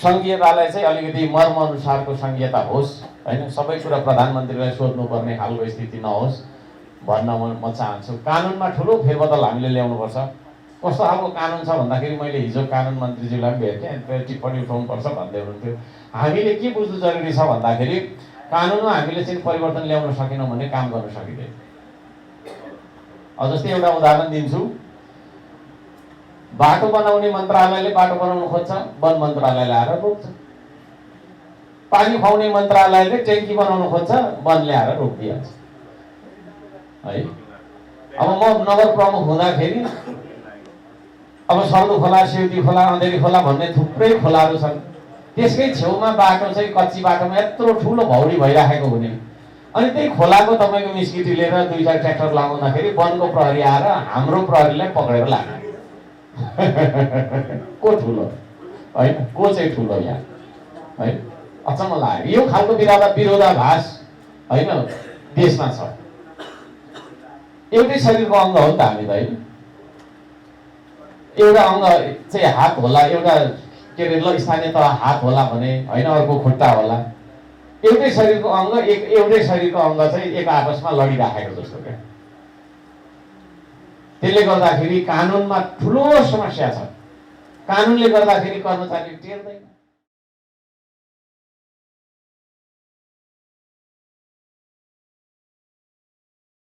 सङ्घीयतालाई चाहिँ अलिकति मर्म अनुसारको सङ्घीयता होस् होइन, सबै कुरा प्रधानमन्त्रीलाई सोध्नुपर्ने खालको स्थिति नहोस् भन्न म चाहन्छु। कानुनमा ठुलो फेरबदल हामीले ल्याउनुपर्छ। कस्तो खालको कानुन छ भन्दाखेरि मैले हिजो कानुन मन्त्रीज्यूलाई पनि भेटेँ, टिप्पणी उठाउनुपर्छ भन्दै हुनुहुन्थ्यो। हामीले के बुझ्नु जरुरी छ भन्दाखेरि कानुनमा हामीले चाहिँ परिवर्तन ल्याउन सकेनौँ भने काम गर्न सकिँदैन। जस्तै एउटा उदाहरण दिन्छु, बाटो बनाउने मन्त्रालयले बाटो बनाउन खोज्छ, वन मन्त्रालयले आएर रोक्छ। पानी खुवाउने मन्त्रालयले ट्याङ्की बनाउन खोज्छ, वनले आएर रोकिदिन्छ है। अब म नगर प्रमुख हुँदाखेरि अब सर्दो खोला, सेउती खोला, अँधेरी खोला भन्ने थुप्रै खोलाहरू छन्। त्यसकै छेउमा बाटो चाहिँ कच्ची बाटोमा यत्रो ठुलो भौडी भइराखेको हुने, अनि त्यही खोलाको तपाईँको मिस्किटी लिएर 2-4 ट्र्याक्टर लगाउँदाखेरि वनको प्रहरी आएर हाम्रो प्रहरीलाई पक्रेर लाग्यो। को ठुलो होइन, को चाहिँ ठुलो यहाँ है, अचम्म लाग्यो। यो खालको विरोधाभास होइन देशमा छ। एउटै शरीरको अङ्ग हो नि त हामी त होइन। एउटा अङ्ग चाहिँ हात होला, एउटा के अरे ल स्थानीय तह हात होला भने होइन, अर्को खुट्टा होला। एउटै शरीरको अङ्ग एउटै शरीरको अङ्ग चाहिँ एक आपसमा लडिराखेको जस्तो क्या। त्यसले गर्दाखेरि कानुनमा ठुलो समस्या छ। कानुनले गर्दाखेरि कर्मचारी टेर्दैन।